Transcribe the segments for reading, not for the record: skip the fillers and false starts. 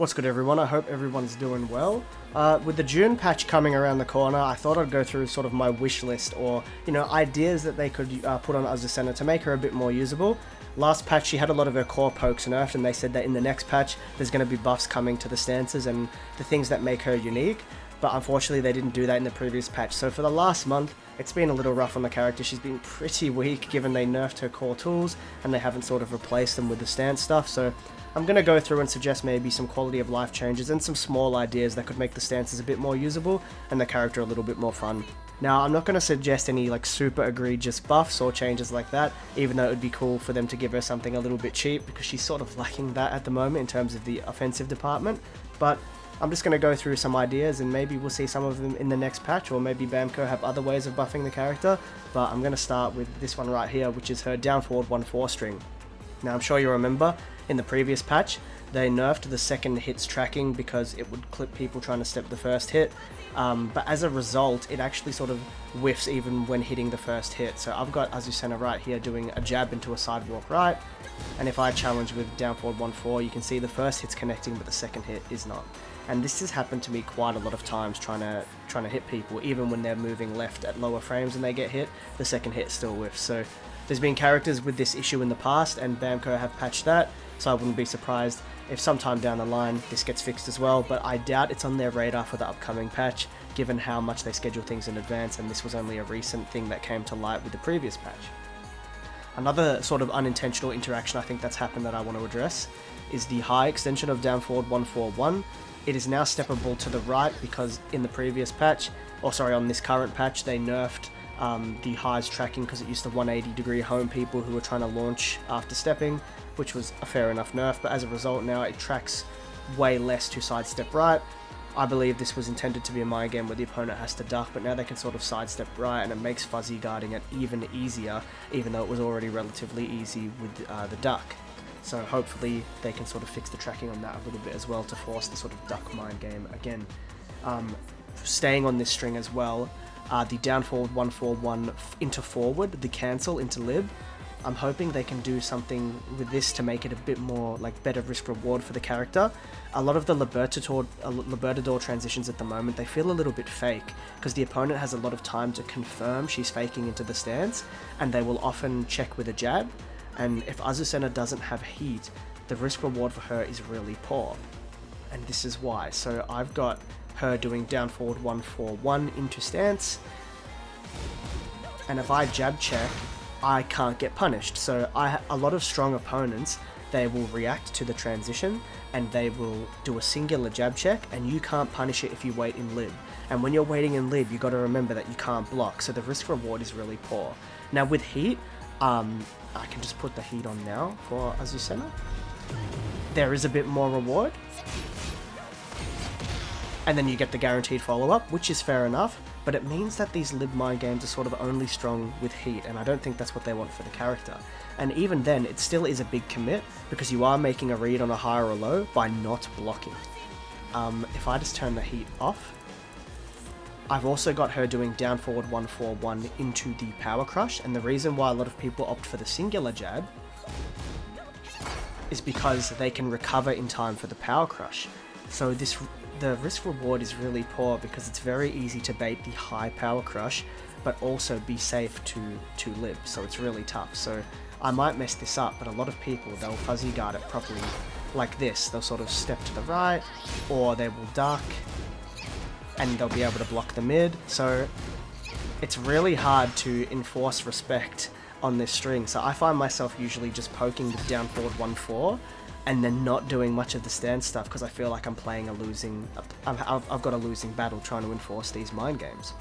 What's good, everyone? I hope everyone's doing well. With the June patch coming around the corner, I thought I'd go through sort of my wish list, or ideas that they could put on Azucena to make her a bit more usable. Last patch she had a lot of her core pokes nerfed, and they said that in the next patch there's going to be buffs coming to the stances and the things that make her unique, but unfortunately they didn't do that in the previous patch. So for the last month it's been a little rough on the character. She's been pretty weak given they nerfed her core tools and they haven't sort of replaced them with the stance stuff. So I'm going to go through and suggest maybe some quality of life changes and some small ideas that could make the stances a bit more usable and the character a little bit more fun. Now, I'm not going to suggest any super egregious buffs or changes like that, even though it would be cool for them to give her something a little bit cheap, because she's sort of lacking that at the moment in terms of the offensive department. But I'm just going to go through some ideas and maybe we'll see some of them in the next patch, or maybe Bamco have other ways of buffing the character. But I'm going to start with this one right here, which is her down forward 1-4 string. Now, I'm sure you remember in the previous patch they nerfed the second hits tracking because it would clip people trying to step the first hit, but as a result it actually sort of whiffs even when hitting the first hit. So I've got Azucena right here doing a jab into a sidewalk right, and if I challenge with down forward 1-4, you can see the first hit's connecting but the second hit is not. And this has happened to me quite a lot of times trying to hit people. Even when they're moving left at lower frames and they get hit, the second hit still whiffs. So there's been characters with this issue in the past, and Bamco have patched that, so I wouldn't be surprised if sometime down the line this gets fixed as well, but I doubt it's on their radar for the upcoming patch, given how much they schedule things in advance, and this was only a recent thing that came to light with the previous patch. Another sort of unintentional interaction I think that's happened that I want to address is the high extension of down forward 1-4-1. It is now steppable to the right because in the previous patch, on this current patch, they nerfed the highs tracking because it used to 180 degree home people who were trying to launch after stepping, which was a fair enough nerf, but as a result now it tracks way less to sidestep right. I believe this was intended to be a mind game where the opponent has to duck, but now they can sort of sidestep right, and it makes fuzzy guarding it even easier, even though it was already relatively easy with the duck. So hopefully they can sort of fix the tracking on that a little bit as well to force the sort of duck mind game again. Staying on this string as well, the down forward 1-4-1 into forward, the cancel into lib. I'm hoping they can do something with this to make it a bit more better risk reward for the character. A lot of the Libertador transitions at the moment, they feel a little bit fake because the opponent has a lot of time to confirm she's faking into the stance, and they will often check with a jab. And if Azucena doesn't have heat, the risk reward for her is really poor, and this is why. So I've got her doing down forward 1-4-1 into stance, and if I jab check, I can't get punished. So a lot of strong opponents, they will react to the transition and they will do a singular jab check, and you can't punish it if you wait in lib. And when you're waiting in lib, you got to remember that you can't block, so the risk reward is really poor. Now with heat, I can just put the heat on now for Azucena. There is a bit more reward, and then you get the guaranteed follow-up, which is fair enough, but it means that these lib mind games are sort of only strong with heat, and I don't think that's what they want for the character. And even then, it still is a big commit, because you are making a read on a high or a low by not blocking. If I just turn the heat off, I've also got her doing down forward 1-4-1 into the power crush, and the reason why a lot of people opt for the singular jab is because they can recover in time for the power crush. So the risk reward is really poor because it's very easy to bait the high power crush but also be safe to lib, so it's really tough. So I might mess this up, but a lot of people, they'll fuzzy guard it properly like this. They'll sort of step to the right, or they will duck and they'll be able to block the mid. So it's really hard to enforce respect on this string. So I find myself usually just poking the down forward 1-4 and then not doing much of the stance stuff because I feel like I'm playing I've got a losing battle trying to enforce these mind games.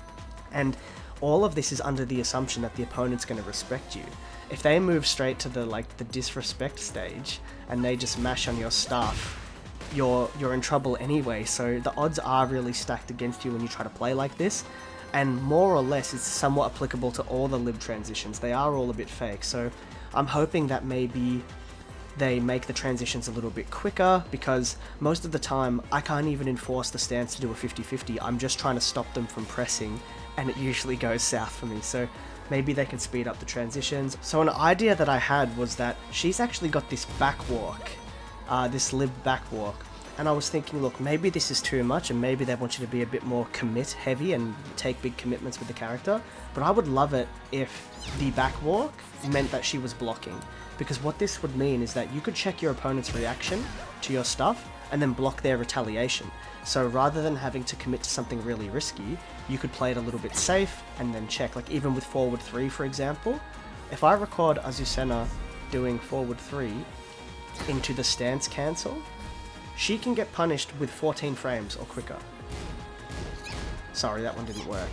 And all of this is under the assumption that the opponent's going to respect you. If they move straight to the disrespect stage and they just mash on your stuff, you're in trouble anyway. So the odds are really stacked against you when you try to play like this, and more or less it's somewhat applicable to all the lib transitions. They are all a bit fake, so I'm hoping that maybe they make the transitions a little bit quicker, because most of the time I can't even enforce the stance to do a 50-50. I'm just trying to stop them from pressing, and it usually goes south for me. So maybe they can speed up the transitions. So an idea that I had was that she's actually got this backwalk, this lib backwalk, and I was thinking, look, maybe this is too much, and maybe they want you to be a bit more commit heavy and take big commitments with the character, but I would love it if the backwalk meant that she was blocking, because what this would mean is that you could check your opponent's reaction to your stuff and then block their retaliation. So rather than having to commit to something really risky, you could play it a little bit safe and then check. Like even with forward 3, for example, if I record Azucena doing forward 3 into the stance cancel, she can get punished with 14 frames or quicker. Sorry, that one didn't work.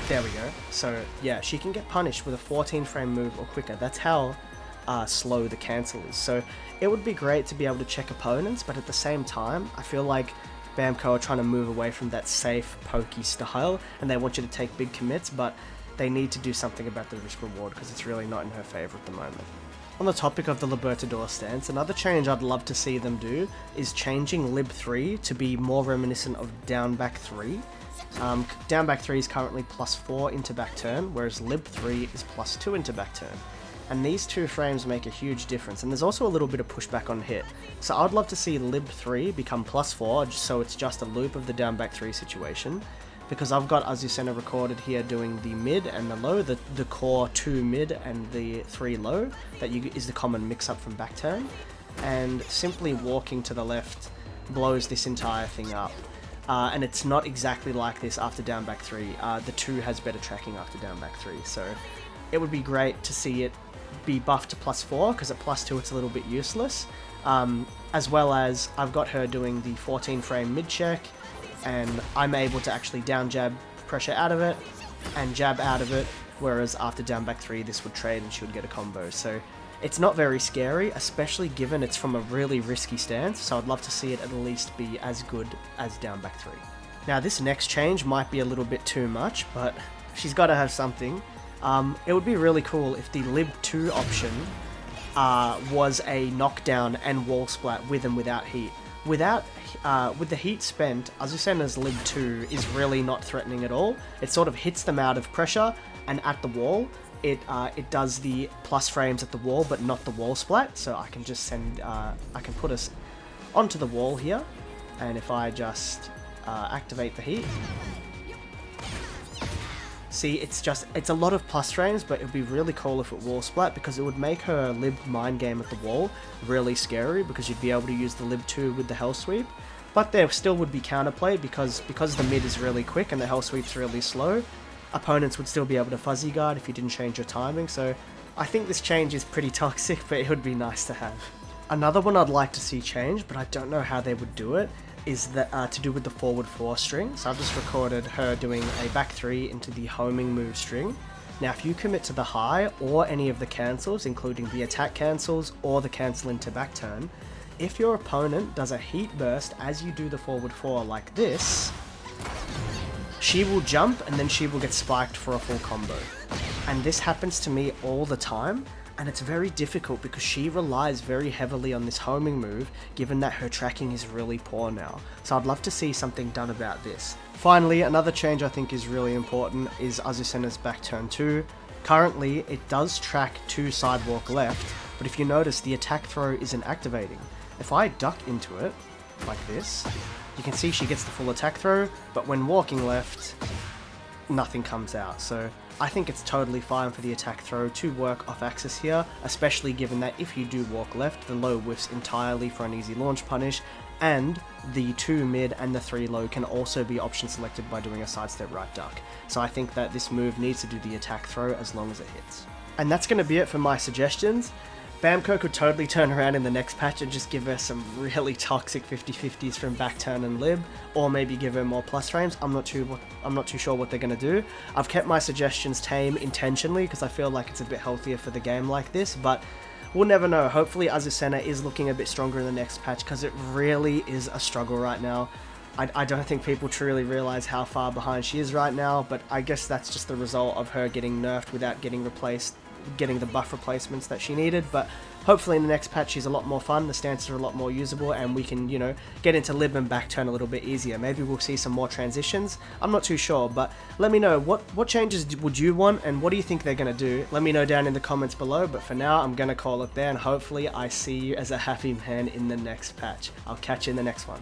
There we go. So yeah, she can get punished with a 14 frame move or quicker. That's how slow the cancel is. So it would be great to be able to check opponents, but at the same time, I feel like Bamco are trying to move away from that safe, pokey style, and they want you to take big commits, but they need to do something about the risk reward because it's really not in her favor at the moment. On the topic of the Libertador stance, another change I'd love to see them do is changing Lib 3 to be more reminiscent of down back 3. Down back 3 is currently +4 into back turn, whereas Lib 3 is +2 into back turn. And these two frames make a huge difference, and there's also a little bit of pushback on hit. So I'd love to see Lib 3 become +4, so it's just a loop of the down back 3 situation, because I've got Azucena recorded here doing the mid and the low, the core 2 mid and the 3 low, that is the common mix-up from back turn, and simply walking to the left blows this entire thing up. And it's not exactly like this after down back 3. The 2 has better tracking after down back 3, so it would be great to see it be buffed to +4, because at +2 it's a little bit useless, as well as I've got her doing the 14 frame mid check, and I'm able to actually down jab pressure out of it and jab out of it, whereas after down back 3 this would trade and she would get a combo. So it's not very scary, especially given it's from a really risky stance, so I'd love to see it at least be as good as down back 3. Now this next change might be a little bit too much, but she's got to have something. It would be really cool if the Lib 2 option was a knockdown and wall splat with and without heat. With the heat spent, Azucena's Lib 2 is really not threatening at all. It sort of hits them out of pressure, and at the wall, it does the plus frames at the wall, but not the wall splat. So I can just I can put us onto the wall here, and if I just activate the heat, see, it's a lot of plus frames, but it would be really cool if it wall splat, because it would make her Lib mind game at the wall really scary, because you'd be able to use the Lib 2 with the Hell Sweep, but there still would be counterplay, because the mid is really quick and the Hell Sweep's really slow. Opponents would still be able to fuzzy guard if you didn't change your timing, so I think this change is pretty toxic, but it would be nice to have. Another one I'd like to see change, but I don't know how they would do it, is that to do with the forward 4 string. So I've just recorded her doing a back 3 into the homing move string. Now if you commit to the high or any of the cancels, including the attack cancels or the cancel into back turn, if your opponent does a heat burst as you do the forward 4 like this, she will jump and then she will get spiked for a full combo. And this happens to me all the time, and it's very difficult because she relies very heavily on this homing move, given that her tracking is really poor now. So I'd love to see something done about this. Finally, another change I think is really important is Azucena's back turn 2. Currently, it does track 2 sidewalk left, but if you notice, the attack throw isn't activating. If I duck into it, like this, you can see she gets the full attack throw, but when walking left, nothing comes out. So I think it's totally fine for the attack throw to work off axis here, especially given that if you do walk left, the low whiffs entirely for an easy launch punish, and the 2 mid and the 3 low can also be option selected by doing a sidestep right duck. So I think that this move needs to do the attack throw as long as it hits. And that's going to be it for my suggestions. Bamco could totally turn around in the next patch and just give her some really toxic 50-50s from back turn and lib, or maybe give her more plus frames. I'm not too sure what they're going to do. I've kept my suggestions tame intentionally because I feel like it's a bit healthier for the game like this, but we'll never know. Hopefully Azucena is looking a bit stronger in the next patch, because it really is a struggle right now. I don't think people truly realize how far behind she is right now, but I guess that's just the result of her getting nerfed without getting replaced getting the buff replacements that she needed, but hopefully in the next patch she's a lot more fun, the stances are a lot more usable, and we can, you know, get into lib and back turn a little bit easier. Maybe we'll see some more transitions. I'm not too sure, but let me know what changes would you want, and what do you think they're going to do? Let me know down in the comments below, but for now I'm going to call it there, and hopefully I see you as a happy man in the next patch. I'll catch you in the next one.